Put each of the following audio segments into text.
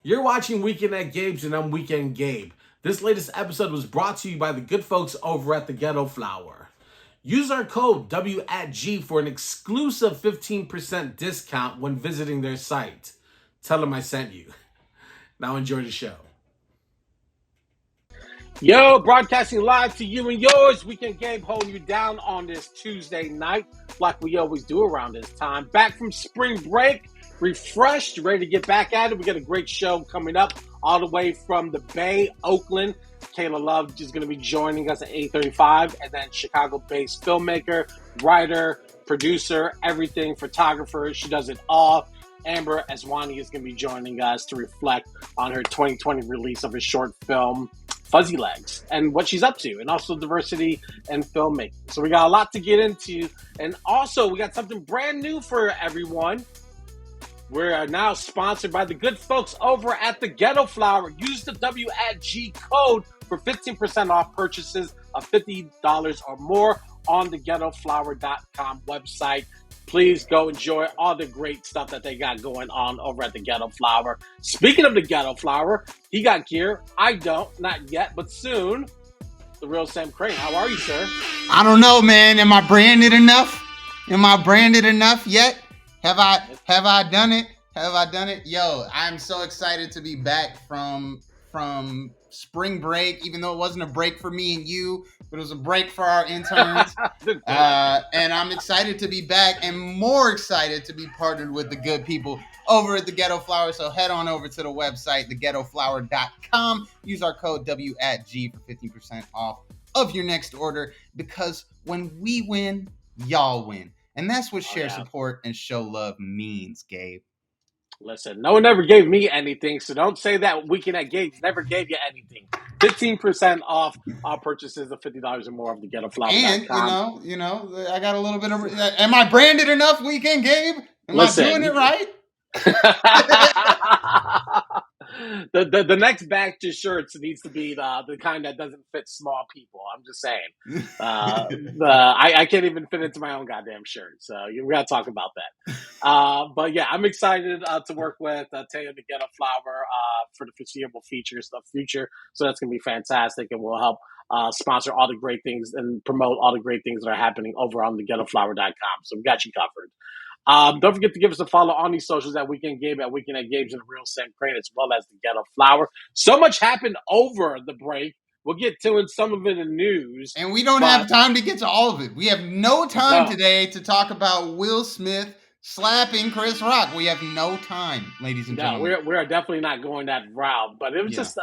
You're watching Weekend at Gabe's and I'm Weekend Gabe. This latest episode was brought to you by the good folks over at the Ghetto Flower. Use our code W@G for an exclusive 15% discount when visiting their site. Tell them I sent you. Now enjoy the show. Yo, broadcasting live to you and yours. Weekend Gabe holding you down on this Tuesday night, like we always do around this time. Back from spring break, refreshed, ready to get back at it. We got a great show coming up all the way from the Bay, Oakland. Kayla Love is going to be joining us at 8:35, and then Chicago-based filmmaker, writer, producer, everything, photographer. She does it all. Amber Aswani is going to be joining us to reflect on her 2020 release of a short film, Fuzzy Legs, and what she's up to, and also diversity and filmmaking. So we got a lot to get into, and also we got something brand new for everyone. We're now sponsored by the good folks over at the Ghetto Flower. Use the W@G code for 15% off purchases of $50 or more on the ghettoflower.com website. Please go enjoy all the great stuff that they got going on over at the Ghetto Flower. Speaking of the Ghetto Flower, he got gear. I don't, not yet, but soon. The real Sam Crane. How are you, sir? I don't know, man. Am I branded enough? Am I branded enough yet? Have I done it? Have I done it? Yo, I'm so excited to be back from spring break, even though it wasn't a break for me and you, but it was a break for our interns. And I'm excited to be back, and more excited to be partnered with the good people over at the Ghetto Flower. So head on over to the website, theghettoflower.com. Use our code W@G for 15% off of your next order, because when we win, y'all win. And that's what share support and show love means, Gabe. Listen, no one ever gave me anything, so don't say that Weekend at Gabe's never gave you anything. 15% off all purchases of $50 or more of the ghettoflower.com. And, you know, I got a little bit of... Am I branded enough, Weekend Gabe? Am I doing it right? The next batch of shirts needs to be the kind that doesn't fit small people. I'm just saying. I can't even fit into my own goddamn shirt, so we got to talk about that. But yeah, I'm excited to work with Taylor the Ghetto Flower for the foreseeable future. So that's going to be fantastic, and will help sponsor all the great things and promote all the great things that are happening over on the ghettoflower.com. So we got you covered. Don't forget to give us a follow on these socials at Weekend Gabe, at Weekend at Gabe's, and the Real Sam Crane, as well as the Ghetto Flower. So much happened over the break. We'll get to some of it in news. And we don't have time to get to all of it. We have no time today to talk about Will Smith slapping Chris Rock. We have no time, ladies and gentlemen. We are definitely not going that route. But it was just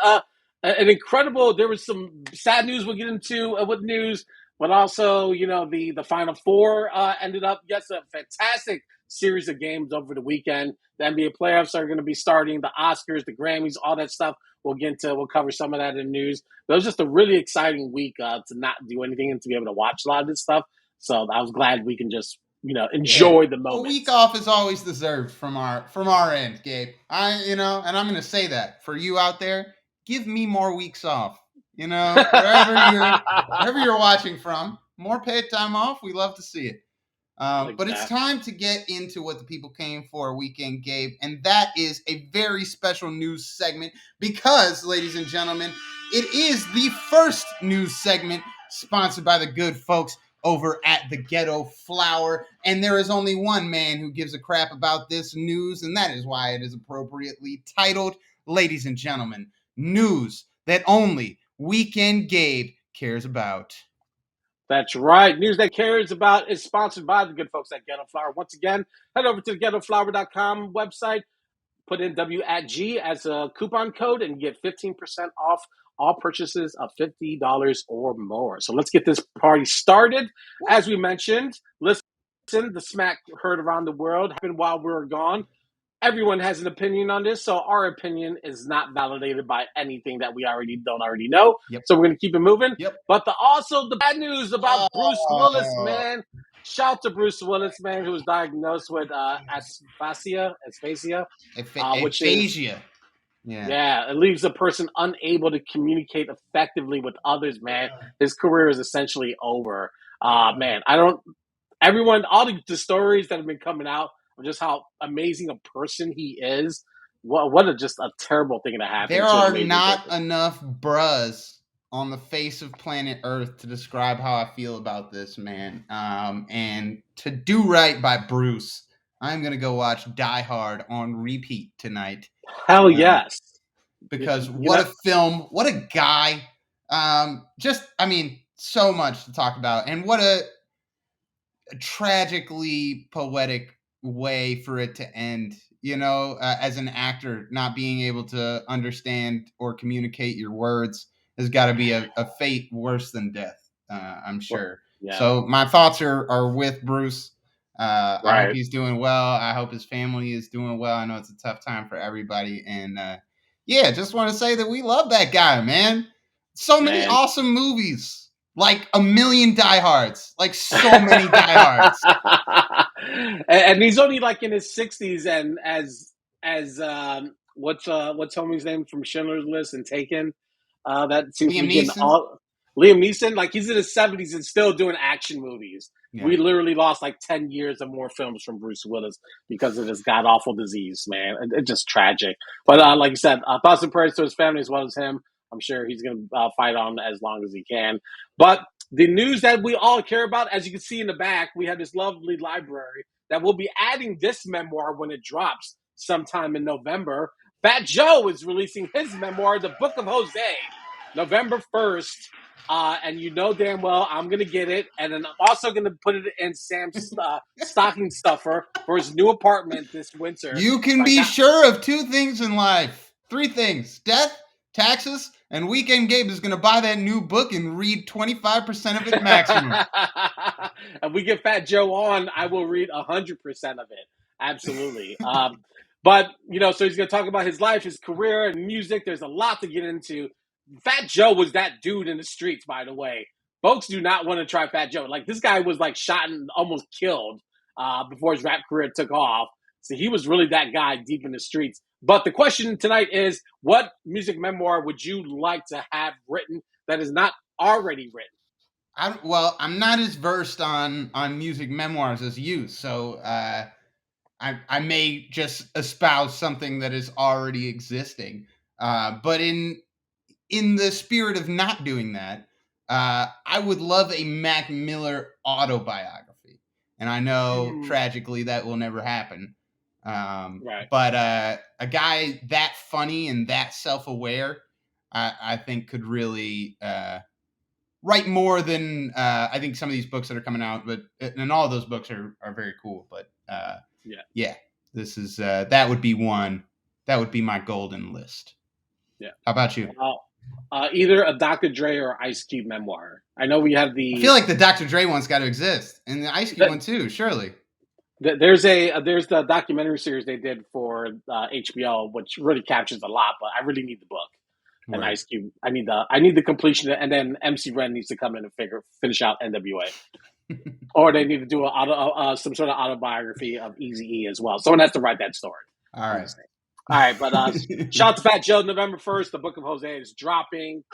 an incredible... There was some sad news we'll get into with news, but also, the Final Four ended up. Yes, a fantastic series of games over the weekend. The NBA playoffs are going to be starting, the Oscars, the Grammys, all that stuff. We'll cover some of that in news. But it was just a really exciting week to not do anything and to be able to watch a lot of this stuff. So I was glad we can just, enjoy the moment. A week off is always deserved from our end, Gabe. And I'm going to say that for you out there, give me more weeks off. Wherever you're watching from, more paid time off. We love to see it. But it's time to get into what the people came for, Weekend Gabe, and that is a very special news segment because, ladies and gentlemen, it is the first news segment sponsored by the good folks over at the Ghetto Flower, and there is only one man who gives a crap about this news, and that is why it is appropriately titled, ladies and gentlemen, News That Only Weekend Gabe Cares About. That's right. News that cares about is sponsored by the good folks at Ghetto Flower. Once again, head over to the ghettoflower.com website, put in W@G as a coupon code, and get 15% off all purchases of $50 or more. So let's get this party started. As we mentioned, listen, the smack heard around the world happened while we were gone. Everyone has an opinion on this, so our opinion is not validated by anything that we don't already know. Yep. So we're going to keep it moving. Yep. But also the bad news about Bruce Willis, man. Shout to Bruce Willis, man, who was diagnosed with aphasia, which is... Yeah, it leaves a person unable to communicate effectively with others, man. His career is essentially over. Man, all the stories that have been coming out of just how amazing a person he is, what just a terrible thing to happen There to a are major not person. enough bruhs on the face of planet Earth to describe how I feel about this man. And to do right by Bruce, I'm gonna go watch Die Hard on repeat tonight. Hell Um, yes. because You what know, a film, what a guy. So much to talk about, and what a tragically poetic way for it to end. As an actor, not being able to understand or communicate your words has got to be a fate worse than death. I'm sure. yeah, So my thoughts are with Bruce. I hope right. he's doing well. I hope his family is doing well. I know it's a tough time for everybody, and yeah, just want to say that we love that guy, man. So many Man. awesome movies, like a million diehards, like so many diehards. And he's only like in his 60s, and as what's homie's name from Schindler's List and Taken, that seems to Liam be getting Neeson. all Liam Neeson, like he's in his 70s and still doing action movies. Yeah. We literally lost like 10 years of more films from Bruce Willis because of this god awful disease, man. It's just tragic. But like you said, thoughts and prayers to his family as well as him. I'm sure he's going to fight on as long as he can. But the news that we all care about, as you can see in the back, we have this lovely library that will be adding this memoir when it drops sometime in November. Fat Joe is releasing his memoir, The Book of Jose, November 1st. And you know damn well I'm going to get it. And then I'm also going to put it in Sam's stocking stuffer for his new apartment this winter. You can be sure of 2 things in life. 3 things: death, taxes, and Weekend Gabe is going to buy that new book and read 25% of it maximum. And we get Fat Joe on, I will read 100% of it. Absolutely. But, so he's going to talk about his life, his career, and music. There's a lot to get into. Fat Joe was that dude in the streets, by the way. Folks do not want to try Fat Joe. Like, this guy was, like, shot and almost killed before his rap career took off. So he was really that guy deep in the streets. But the question tonight is, what music memoir would you like to have written that is not already written? I'm not as versed on music memoirs as you, so I may just espouse something that is already existing. But in the spirit of not doing that, I would love a Mac Miller autobiography, and I know tragically that will never happen. Right. But a guy that funny and that self-aware, I think could really write more than I think some of these books that are coming out. But and all of those books are very cool. But yeah, this is that would be one. That would be my golden list. Yeah. How about you? Either a Dr. Dre or Ice Cube memoir. I know we have the. I feel like the Dr. Dre one's got to exist, and the Ice Cube one too. Surely. There's the documentary series they did for HBO, which really captures a lot. But I really need the book and Ice Cube. I need the completion, and then MC Ren needs to come in and finish out NWA, or they need to do some sort of autobiography of Eazy-E as well. Someone has to write that story. All right, but shout out to Fat Joe. November 1st, the Book of Jose is dropping.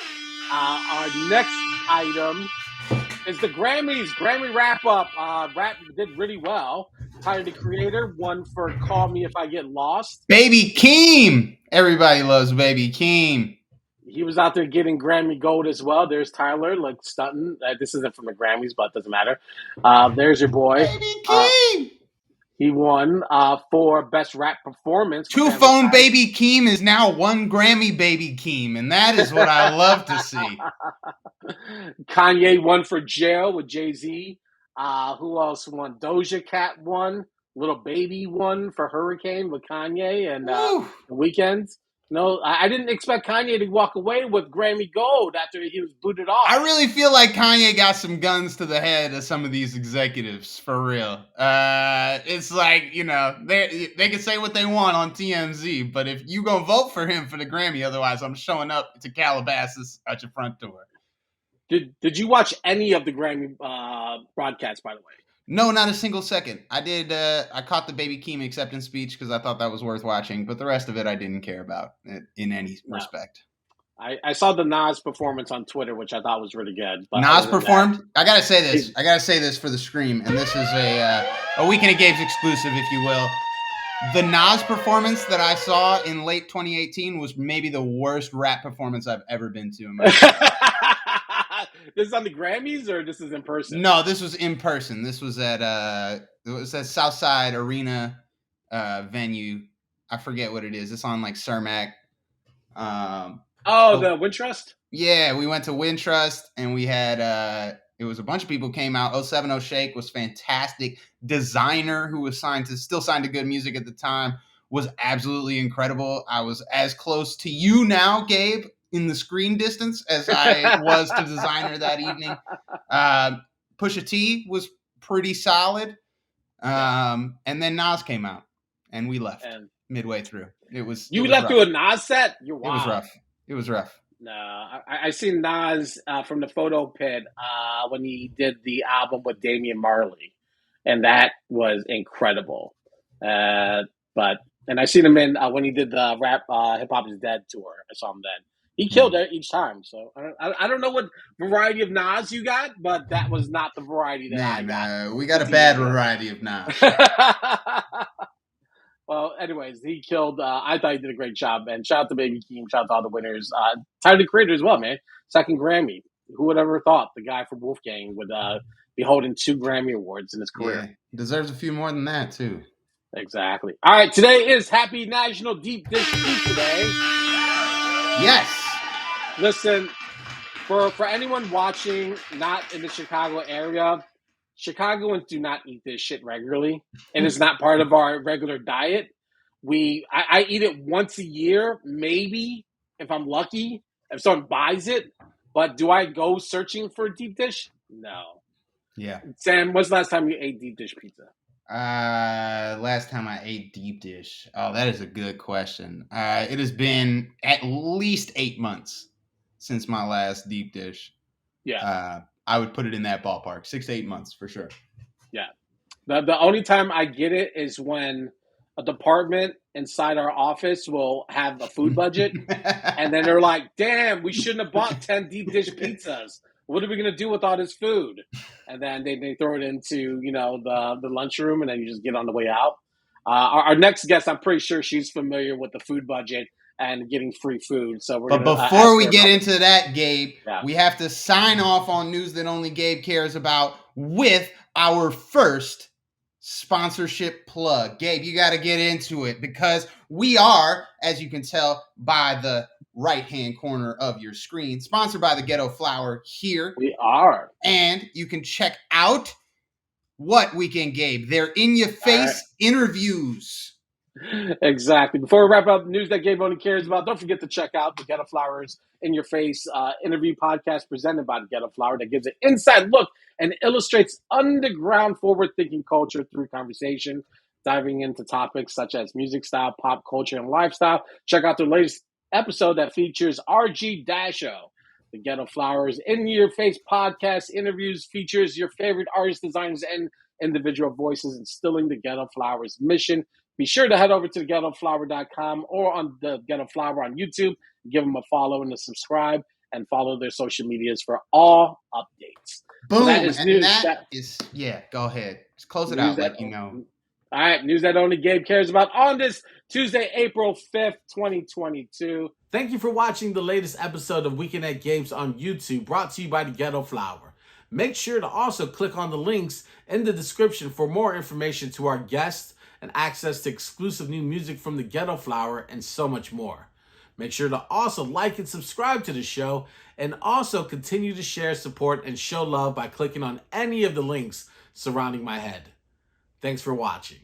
Our next item is the Grammys. Grammy Wrap Up. Rap did really well. Tyler, the Creator, won for Call Me If I Get Lost. Baby Keem. Everybody loves Baby Keem. He was out there getting Grammy Gold as well. There's Tyler, like stunting. This isn't from the Grammys, but it doesn't matter. There's your boy. Baby Keem. He won for Best Rap Performance. 2 Phone Baby Keem is now 1 Grammy Baby Keem, and that is what I love to see. Kanye won for Jail with Jay-Z. Who else won? Doja Cat won. Little Baby won for Hurricane with Kanye and The Weeknd. No, I didn't expect Kanye to walk away with Grammy Gold after he was booted off. I really feel like Kanye got some guns to the head of some of these executives, for real. It's like, they can say what they want on TMZ, but if you gonna vote for him for the Grammy, otherwise I'm showing up to Calabasas at your front door. Did you watch any of the Grammy broadcasts, by the way? No, not a single second. I did. I caught the Baby Keem acceptance speech because I thought that was worth watching, but the rest of it I didn't care about in any respect. I saw the Nas performance on Twitter, which I thought was really good. But Nas performed? I gotta say this. I gotta say this for the Scream, and this is a Weekend at Gabe's exclusive, if you will. The Nas performance that I saw in late 2018 was maybe the worst rap performance I've ever been to in my life. This is on the Grammys or this is in person? No, this was in person. This was at Southside Arena venue. I forget what it is. It's on like Cermak. The Wintrust? Yeah, we went to Wintrust and we had it was a bunch of people came out. 070 Shake was fantastic. Designer, who was still signed to Good Music at the time, was absolutely incredible. I was as close to you now, Gabe, in the screen distance as I was to Designer that evening. Pusha T was pretty solid. And then Nas came out and we left midway through. You left through a Nas set? You're wild. It was rough. No, I seen Nas from the photo pit when he did the album with Damian Marley, and that was incredible. And I seen him in when he did the Rap Hip Hop Is Dead tour. I saw him then. He killed it each time. So I don't know what variety of Nas you got, but that was not the variety that I got. We got a bad variety of Nas. Well, anyways, he killed. I thought he did a great job. And shout out to Baby Keem. Shout out to all the winners. Tyler, the Creator as well, man. Second Grammy. Who would ever thought the guy from Wolfgang would be holding 2 Grammy Awards in his career? Yeah, deserves a few more than that, too. Exactly. All right, today is Happy National Deep Dish Pizza Day. Yes. Listen, for anyone watching not in the Chicago area, Chicagoans do not eat this shit regularly, and it's not part of our regular diet. I eat it once a year, maybe, if I'm lucky, if someone buys it. But do I go searching for a deep dish? No. Yeah. Sam, when's the last time you ate deep dish pizza? Last time I ate deep dish. Oh, that is a good question. It has been at least 8 months since my last deep dish. Yeah. I would put it in that ballpark. 6 to 8 months for sure. Yeah. The only time I get it is when a department inside our office will have a food budget, and then they're like, damn, we shouldn't have bought 10 deep dish pizzas. What are we going to do with all this food? And then they throw it into, the lunchroom, and then you just get on the way out. Our next guest, I'm pretty sure she's familiar with the food budget and getting free food. So But before we get into that, Gabe, we have to sign off on news that only Gabe cares about with our first sponsorship plug. Gabe, you got to get into it because we are, as you can tell by the right-hand corner of your screen, sponsored by the Ghetto Flower here. We are. And you can check out what Weekend Gabe. They're in-your-face interviews. Exactly. Before we wrap up news that Gabe only cares about, don't forget to check out the Ghetto Flowers In Your Face interview podcast presented by the Ghetto Flower that gives an inside look and illustrates underground forward-thinking culture through conversation, diving into topics such as music style, pop culture, and lifestyle. Check out their latest episode that features RG Dasho. The Ghetto Flowers In Your Face podcast interviews features your favorite artists, designers, and individual voices, instilling the Ghetto Flowers mission. Be sure to head over to ghettoflower.com or on the Ghetto Flower on YouTube. Give them a follow and a subscribe, and follow their social medias for all updates. Boom. So that is and news. Go ahead. Just close it out like you know. All right, news that only Gabe cares about on this Tuesday, April 5th, 2022. Thank you for watching the latest episode of Weekend at Gabe's on YouTube, brought to you by the Ghetto Flower. Make sure to also click on the links in the description for more information to our guests and access to exclusive new music from the Ghetto Flower and so much more. Make sure to also like and subscribe to the show, and also continue to share, support, and show love by clicking on any of the links surrounding my head. Thanks for watching.